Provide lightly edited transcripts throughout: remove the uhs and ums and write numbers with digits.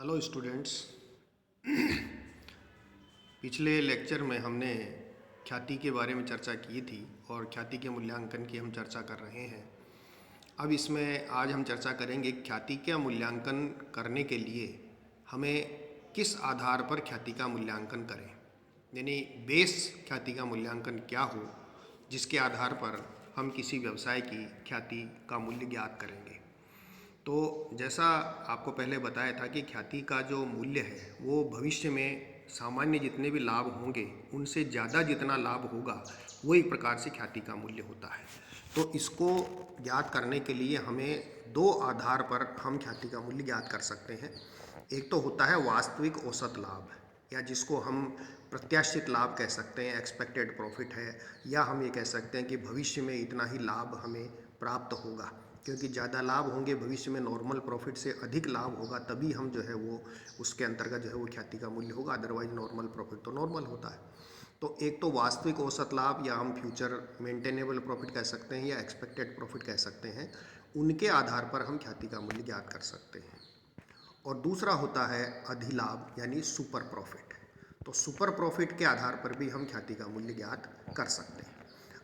Hello students. पिछले lecture में हमने ख्याति के बारे में चर्चा की थी और ख्याति के मूल्यांकन की हम चर्चा कर रहे हैं। अब इसमें आज हम चर्चा करेंगे ख्याति का मूल्यांकन करने के लिए हमें किस आधार पर ख्याति का मूल्यांकन करें, यानी बेस ख्याति का मूल्यांकन क्या हो जिसके आधार पर हम किसी व्यवसाय की ख्याति का मूल्य ज्ञात करेंगे। तो जैसा आपको पहले बताया था कि ख्याति का जो मूल्य है वो भविष्य में सामान्य जितने भी लाभ होंगे उनसे ज़्यादा जितना लाभ होगा वो एक प्रकार से ख्याति का मूल्य होता है। तो इसको ज्ञात करने के लिए हमें दो आधार पर हम ख्याति का मूल्य ज्ञात कर सकते हैं। एक तो होता है वास्तविक औसत लाभ, या जिसको हम प्रत्याशित लाभ कह सकते हैं, एक्सपेक्टेड प्रॉफिट है, या हम ये कह सकते हैं कि भविष्य में इतना ही लाभ हमें प्राप्त होगा, क्योंकि ज़्यादा लाभ होंगे भविष्य में, नॉर्मल प्रॉफिट से अधिक लाभ होगा, तभी हम जो है वो उसके अंतर्गत जो है वो ख्याति का मूल्य होगा। अदरवाइज नॉर्मल प्रॉफिट तो नॉर्मल होता है। तो एक तो वास्तविक औसत लाभ, या हम फ्यूचर मेंटेनेबल प्रॉफिट कह सकते हैं, या एक्सपेक्टेड प्रॉफिट कह सकते हैं, उनके आधार पर हम ख्याति का मूल्य ज्ञात कर सकते हैं। और दूसरा होता है अधिलाभ यानी सुपर प्रॉफिट। तो सुपर प्रॉफिट के आधार पर भी हम ख्याति का मूल्य ज्ञात कर सकते हैं।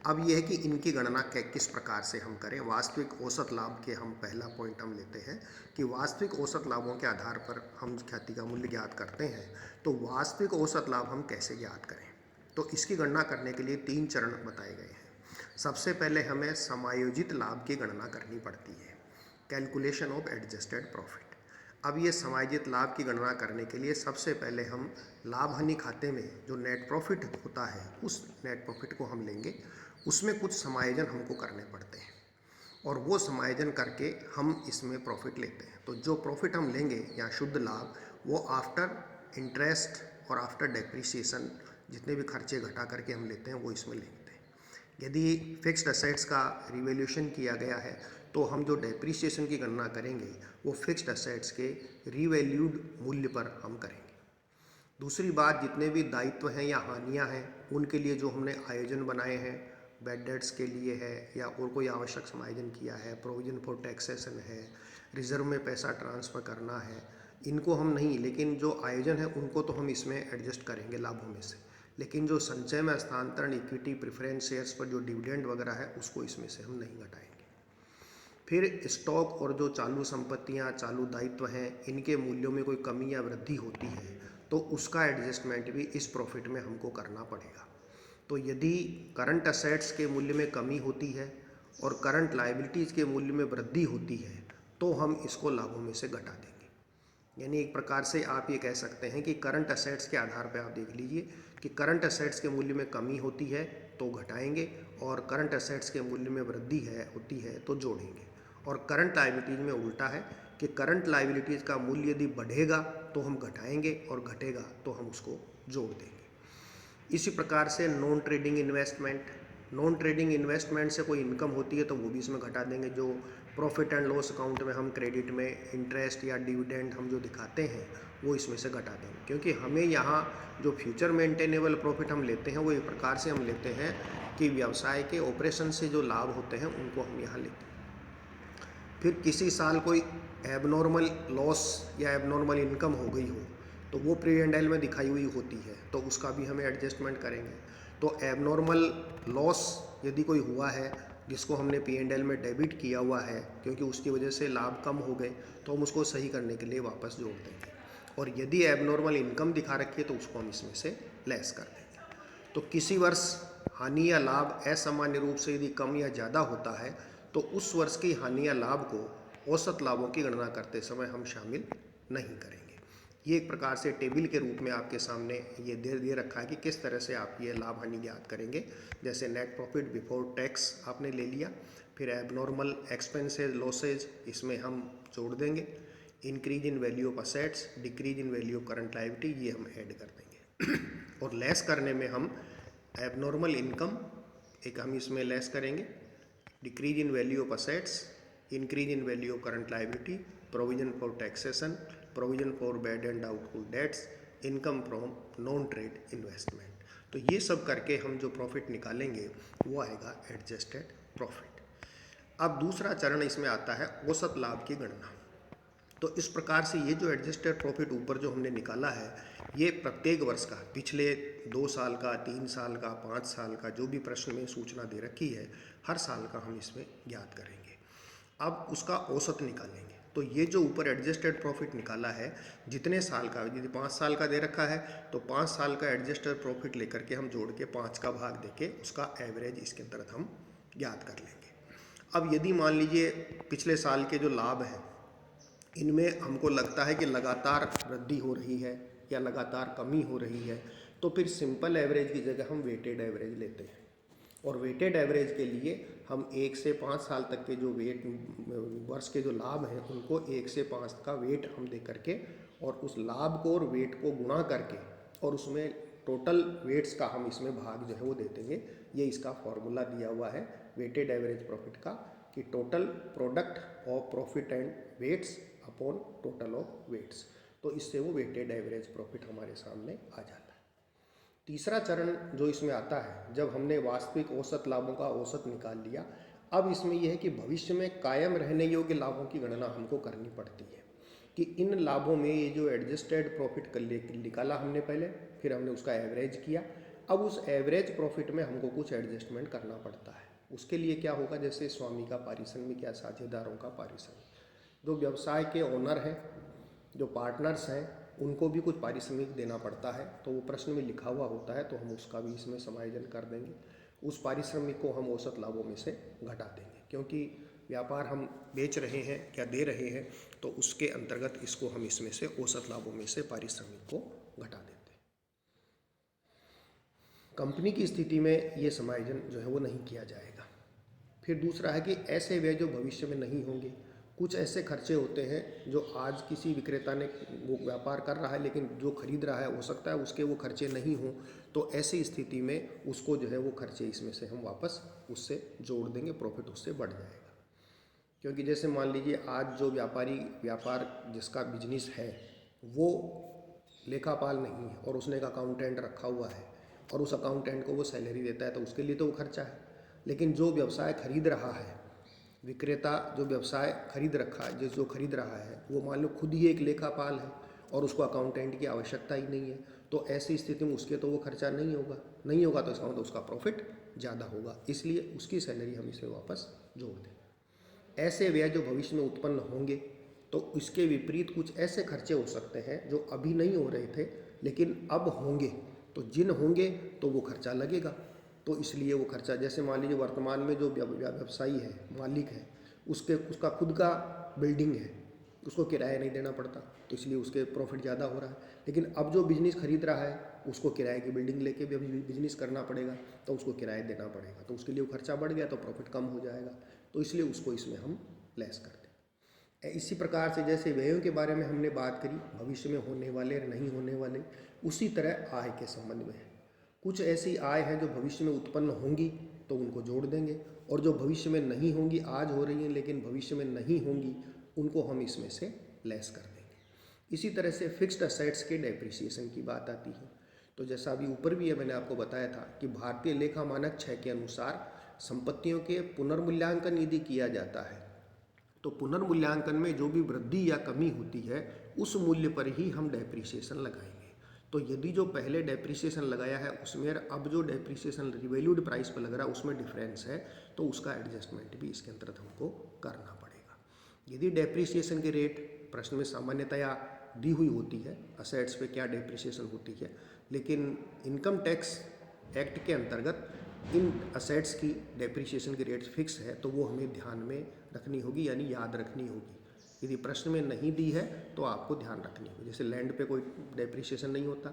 अब यह है कि इनकी गणना किस प्रकार से हम करें। वास्तविक औसत लाभ के हम पहला पॉइंट हम लेते हैं कि वास्तविक औसत लाभों के आधार पर हम ख्याति का मूल्य ज्ञात करते हैं। तो वास्तविक औसत लाभ हम कैसे ज्ञात करें, तो इसकी गणना करने के लिए 3 चरण बताए गए हैं। सबसे पहले हमें समायोजित लाभ की गणना करनी पड़ती है, कैलकुलेशन ऑफ एडजस्टेड प्रॉफिट। अब ये समायोजित लाभ की गणना करने के लिए सबसे पहले हम लाभ हानि खाते में जो नेट प्रॉफिट होता है उस नेट प्रॉफिट को हम लेंगे, उसमें कुछ समायोजन हमको करने पड़ते हैं और वो समायोजन करके हम इसमें प्रॉफिट लेते हैं। तो जो प्रॉफिट हम लेंगे या शुद्ध लाभ, वो आफ्टर इंटरेस्ट और आफ्टर डेप्रिसिएशन जितने भी खर्चे घटा करके हम लेते हैं वो इसमें लेते हैं। यदि फिक्स्ड असेट्स का रिवैल्यूएशन किया गया है तो हम जो डेप्रिसिएशन की गणना करेंगे वो फिक्स्ड असेट्स के रिवैल्यूड मूल्य पर हम करेंगे। दूसरी बात, जितने भी दायित्व हैं या हानियां हैं उनके लिए जो हमने आयोजन बनाए हैं, बैड डेट्स के लिए है या और कोई आवश्यक समायोजन किया है, प्रोविजन फॉर टैक्सेशन है, रिजर्व में पैसा ट्रांसफ़र करना है, इनको हम नहीं, लेकिन जो आयोजन है उनको तो हम इसमें एडजस्ट करेंगे लाभों में से, लेकिन जो संचय में हस्तांतरण, इक्विटी, प्रेफरेंस शेयर्स पर जो डिविडेंड वगैरह है उसको इसमें से हम नहीं घटाएंगे। फिर स्टॉक और जो चालू संपत्तियां, चालू दायित्व हैं, इनके मूल्यों में कोई कमी या वृद्धि होती है तो उसका एडजस्टमेंट भी इस प्रॉफिट में हमको करना पड़ेगा। तो यदि करंट असेट्स के मूल्य में कमी होती है और करंट लायबिलिटीज़ के मूल्य में वृद्धि होती है तो हम इसको लाभों में से घटा देंगे। यानी एक प्रकार से आप ये कह सकते हैं कि करंट असेट्स के आधार पर आप देख लीजिए कि करंट असेट्स के मूल्य में कमी होती है तो घटाएंगे, और करंट असेट्स के मूल्य में वृद्धि होती है तो जोड़ेंगे। और करंट लायबिलिटीज़ में उल्टा है कि करंट लायबिलिटीज़ का मूल्य यदि बढ़ेगा तो हम घटाएंगे और घटेगा तो हम उसको जोड़ देंगे। इसी प्रकार से नॉन ट्रेडिंग इन्वेस्टमेंट से कोई इनकम होती है तो वो भी इसमें घटा देंगे। जो प्रॉफिट एंड लॉस अकाउंट में हम क्रेडिट में इंटरेस्ट या डिविडेंड हम जो दिखाते हैं वो इसमें से घटा देंगे, क्योंकि हमें यहाँ जो फ्यूचर मेंटेनेबल प्रॉफिट हम लेते हैं वो एक प्रकार से हम लेते हैं कि व्यवसाय के ऑपरेशन से जो लाभ होते हैं उनको हम यहाँ लेते हैं। फिर किसी साल कोई एबनॉर्मल लॉस या एबनॉर्मल इनकम हो गई हो तो वो P&L में दिखाई हुई होती है तो उसका भी हमें एडजस्टमेंट करेंगे। तो एबनॉर्मल लॉस यदि कोई हुआ है जिसको हमने P&L में डेबिट किया हुआ है क्योंकि उसकी वजह से लाभ कम हो गए तो हम उसको सही करने के लिए वापस जोड़ देंगे। और यदि एबनॉर्मल इनकम दिखा रखी है तो उसको हम इसमें से लेस कर देंगे। तो किसी वर्ष हानि या लाभ असामान्य रूप से यदि कम या ज़्यादा होता है तो उस वर्ष की हानि या लाभ को औसत लाभों की गणना करते समय हम शामिल नहीं करेंगे। ये एक प्रकार से टेबल के रूप में आपके सामने ये दे रखा है कि किस तरह से आप ये लाभ हानि ज्ञात करेंगे। जैसे नेट प्रॉफिट बिफोर टैक्स आपने ले लिया, फिर एबनॉर्मल एक्सपेंसेस लॉसेज इसमें हम जोड़ देंगे, increase in value of assets, decrease in value of current liability ये हम ऐड कर देंगे। और लेस करने में हम एबनॉर्मल इनकम एक हम इसमें लेस करेंगे, decrease in value of assets, increase in value of current liability, provision for taxation, provision for bad and doubtful debts, income from non trade investment. तो ये सब करके हम जो प्रॉफिट निकालेंगे वो आएगा एडजस्टेड प्रॉफिट। अब दूसरा चरण इसमें आता है औसत लाभ की गणना। तो इस प्रकार से ये जो एडजस्टेड प्रॉफिट ऊपर जो हमने निकाला है, ये प्रत्येक वर्ष का, पिछले 2 साल का, 3 साल का, 5 साल का, जो भी प्रश्न में सूचना दे रखी है, हर साल का हम इसमें ज्ञात करेंगे। अब उसका औसत निकालेंगे। तो ये जो ऊपर एडजस्टेड प्रॉफिट निकाला है, जितने साल का, यदि 5 साल का दे रखा है तो 5 साल का एडजस्टेड प्रॉफिट लेकर के हम जोड़ के 5 का भाग देके उसका एवरेज इसके अंतर्गत हम ज्ञात कर लेंगे। अब यदि मान लीजिए पिछले साल के जो लाभ हैं, इनमें हमको लगता है कि लगातार वृद्धि हो रही है या लगातार कमी हो रही है, तो फिर सिंपल एवरेज की जगह हम वेटेड एवरेज लेते हैं। और वेटेड एवरेज के लिए हम 1 से 5 साल तक के जो वर्ष के जो लाभ हैं, उनको 1 से 5 का वेट हम दे करके और उस लाभ को और वेट को गुणा करके और उसमें टोटल वेट्स का हम इसमें भाग जो है वो दे देंगे। ये इसका फॉर्मूला दिया हुआ है वेटेड एवरेज प्रॉफिट का, कि total product of profit and weights upon total of weights. तो इससे वो वेटेड एवरेज प्रॉफिट हमारे सामने आ जाता है। तीसरा चरण जो इसमें आता है, जब हमने वास्तविक औसत लाभों का औसत निकाल लिया, अब इसमें यह है कि भविष्य में कायम रहने योग्य लाभों की गणना हमको करनी पड़ती है कि इन लाभों में ये जो एडजस्टेड प्रॉफिट कर निकाला हमने पहले, फिर हमने उसका एवरेज किया, अब उस एवरेज प्रॉफिट में हमको कुछ एडजस्टमेंट करना पड़ता है। उसके लिए क्या होगा, जैसे स्वामी का पारिश्रमिक या साझेदारों का पारिश्रमिक, जो व्यवसाय के ओनर हैं, जो पार्टनर्स हैं, उनको भी कुछ पारिश्रमिक देना पड़ता है। तो वो प्रश्न में लिखा हुआ होता है, तो हम उसका भी इसमें समायोजन कर देंगे। उस पारिश्रमिक को हम औसत लाभों में से घटा देंगे, क्योंकि व्यापार हम बेच रहे हैं या दे रहे हैं, तो उसके अंतर्गत इसको हम इसमें से औसत लाभों में से पारिश्रमिक को घटा देते हैं। कंपनी की स्थिति में ये समायोजन जो है वो नहीं किया जाएगा। फिर दूसरा है कि ऐसे व्यय जो भविष्य में नहीं होंगे। कुछ ऐसे खर्चे होते हैं जो आज किसी विक्रेता ने वो व्यापार कर रहा है, लेकिन जो खरीद रहा है हो सकता है उसके वो खर्चे नहीं हों, तो ऐसी स्थिति में उसको जो है वो खर्चे इसमें से हम वापस उससे जोड़ देंगे, प्रॉफिट उससे बढ़ जाएगा। क्योंकि जैसे मान लीजिए आज जो व्यापार जिसका बिजनेस है वो लेखापाल नहीं है और उसने एक अकाउंटेंट रखा हुआ है और उस अकाउंटेंट को वो सैलरी देता है, तो उसके लिए तो वो खर्चा है। लेकिन जो व्यवसाय खरीद रहा है, विक्रेता जो व्यवसाय खरीद रखा है, जो खरीद रहा है, वो मान लो खुद ही एक लेखापाल है और उसको अकाउंटेंट की आवश्यकता ही नहीं है, तो ऐसी स्थिति में उसके तो वो खर्चा नहीं होगा तो इसका मतलब उसका प्रॉफिट ज़्यादा होगा, इसलिए उसकी सैलरी हम इसमें वापस जोड़ दें। ऐसे व्यय जो भविष्य में उत्पन्न होंगे, तो इसके विपरीत कुछ ऐसे खर्चे हो सकते हैं जो अभी नहीं हो रहे थे लेकिन अब होंगे, तो जिन होंगे तो वो खर्चा लगेगा, तो इसलिए वो खर्चा, जैसे मान लीजिए वर्तमान में जो व्यवसायी है, मालिक है, उसका खुद का बिल्डिंग है, उसको किराया नहीं देना पड़ता, तो इसलिए उसके प्रॉफिट ज़्यादा हो रहा है। लेकिन अब जो बिजनेस खरीद रहा है उसको किराए की बिल्डिंग लेके भी बिजनेस करना पड़ेगा, तो उसको किराया देना पड़ेगा, तो उसके लिए वो खर्चा बढ़ गया, तो प्रॉफिट कम हो जाएगा, तो इसलिए उसको इसमें हम लेस कर दें। इसी प्रकार से जैसे व्ययों के बारे में हमने बात करी, भविष्य में होने वाले नहीं होने वाले, उसी तरह आय के संबंध में है। कुछ ऐसी आय है जो भविष्य में उत्पन्न होंगी तो उनको जोड़ देंगे, और जो भविष्य में नहीं होंगी, आज हो रही हैं लेकिन भविष्य में नहीं होंगी, उनको हम इसमें से लेस कर देंगे। इसी तरह से फिक्स्ड असेट्स के डेप्रिसिएशन की बात आती है। तो जैसा अभी ऊपर भी है, मैंने आपको बताया था कि भारतीय लेखा मानक 6 के अनुसार संपत्तियों के पुनर्मूल्यांकन यदि किया जाता है, तो पुनर्मूल्यांकन में जो भी वृद्धि या कमी होती है उस मूल्य पर ही हम डेप्रिसिएशन लगाएंगे। तो यदि जो पहले डेप्रिसिएशन लगाया है उसमें अब जो डेप्रिसिएशन रिवैल्यूड प्राइस पर लग रहा है उसमें डिफरेंस है, तो उसका एडजस्टमेंट भी इसके अंतर्गत हमको करना पड़ेगा। यदि डेप्रिसिएशन की रेट प्रश्न में सामान्यतया दी हुई होती है, असेट्स पे क्या डेप्रिसिएशन होती है, लेकिन इनकम टैक्स एक्ट के अंतर्गत इन असेट्स की डेप्रिसिएशन की रेट्स फिक्स है, तो वो हमें ध्यान में रखनी होगी, यानी याद रखनी होगी। यदि प्रश्न में नहीं दी है तो आपको ध्यान रखनी होगी। जैसे लैंड पे कोई डेप्रिसिएशन नहीं होता,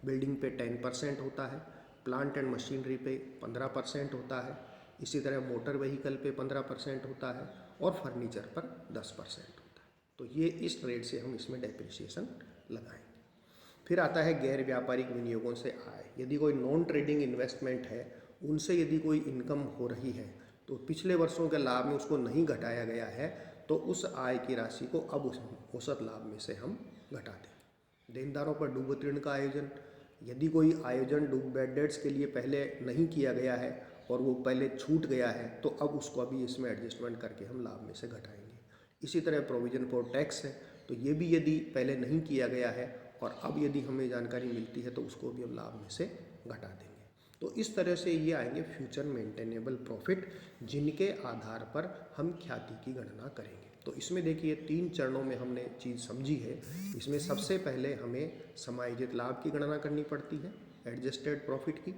बिल्डिंग पे 10% होता है, प्लांट एंड मशीनरी पे 15% होता है, इसी तरह मोटर व्हीकल पे 15% होता है और फर्नीचर पर 10% होता है। तो ये इस रेट से हम इसमें डेप्रिसिएशन लगाएंगे। फिर आता है गैर व्यापारिक विनियोगों से आय। यदि कोई नॉन ट्रेडिंग इन्वेस्टमेंट है, उनसे यदि कोई इनकम हो रही है, तो पिछले वर्षों के लाभ में उसको नहीं घटाया गया है, तो उस आय की राशि को अब उस औसत लाभ में से हम घटा दें। देनदारों पर डूब ऋण का आयोजन, यदि कोई आयोजन डूब बैड डेट्स के लिए पहले नहीं किया गया है और वो पहले छूट गया है, तो अब उसको अभी इसमें एडजस्टमेंट करके हम लाभ में से घटाएंगे। इसी तरह प्रोविजन फॉर टैक्स है, तो ये भी यदि पहले नहीं किया गया है और अब यदि हमें जानकारी मिलती है तो उसको भी हम लाभ में से घटा देंगे। तो इस तरह से ये आएंगे फ्यूचर मेंटेनेबल प्रॉफिट, जिनके आधार पर हम ख्याति की गणना करेंगे। तो इसमें देखिए 3 चरणों में हमने चीज़ समझी है। इसमें सबसे पहले हमें समायोजित लाभ की गणना करनी पड़ती है, एडजस्टेड प्रॉफिट की।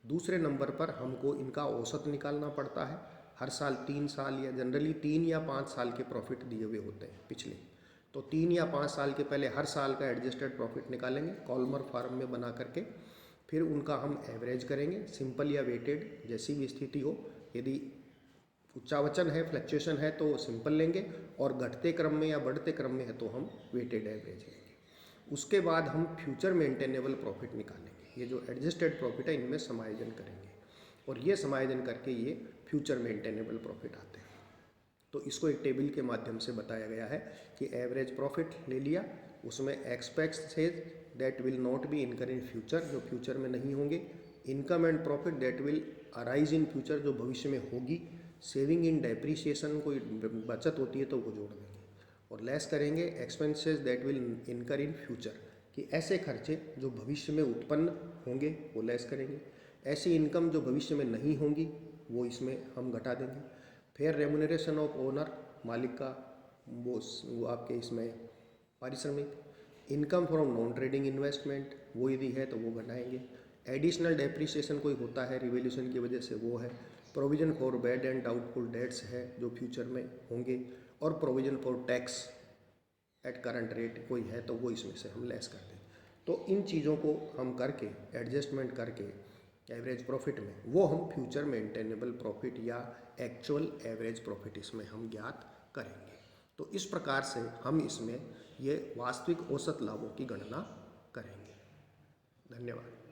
दूसरे नंबर पर हमको इनका औसत निकालना पड़ता है। हर साल 3 साल या जनरली 3 या 5 साल के प्रॉफिट दिए हुए होते हैं पिछले, तो 3 या 5 साल के पहले हर साल का एडजस्टेड प्रॉफिट निकालेंगे कॉलमर फॉर्म में बना करके। फिर उनका हम एवरेज करेंगे, सिंपल या वेटेड जैसी भी स्थिति हो। यदि उच्चावचन है, फ्लक्चुएशन है तो सिंपल लेंगे, और घटते क्रम में या बढ़ते क्रम में है तो हम वेटेड एवरेज लेंगे। उसके बाद हम फ्यूचर मेंटेनेबल प्रॉफिट निकालेंगे। ये जो एडजस्टेड प्रॉफिट है इनमें समायोजन करेंगे, और ये समायोजन करके ये फ्यूचर मेंटेनेबल प्रॉफिट आते हैं। तो इसको एक टेबल के माध्यम से बताया गया है कि एवरेज प्रॉफिट ले लिया, उसमें expenses that will not be इनकर इन फ्यूचर, जो फ्यूचर में नहीं होंगे, income and profit that will arise in future, जो भविष्य में होगी, सेविंग इन डेप्रीशिएशन, कोई बचत होती है तो वो जोड़ देंगे, और लेस करेंगे एक्सपेंसेस दैट विल इनकर इन फ्यूचर, कि ऐसे खर्चे जो भविष्य में उत्पन्न होंगे वो लेस करेंगे, ऐसी इनकम जो भविष्य में नहीं होंगी वो इसमें हम घटा देंगे। फिर रेमुनरेशन ऑफ ओनर, मालिक का वो आपके इसमें पारिश्रमिक, income from non trading investment वो यदि है तो वो घटाएंगे, एडिशनल डेप्रिसिएशन कोई होता है रिवोल्यूशन की वजह से वो है, provision for bad and doubtful debts है जो फ्यूचर में होंगे, और provision for tax at current rate कोई है तो वो इसमें से हम लेस कर दें। तो इन चीज़ों को हम करके एडजस्टमेंट करके एवरेज प्रॉफिट में वो हम फ्यूचर मेंटेनेबल प्रॉफिट या एक्चुअल एवरेज प्रॉफिट इसमें हम ज्ञात करेंगे। तो इस प्रकार से हम इसमें ये वास्तविक औसत लाभों की गणना करेंगे। धन्यवाद।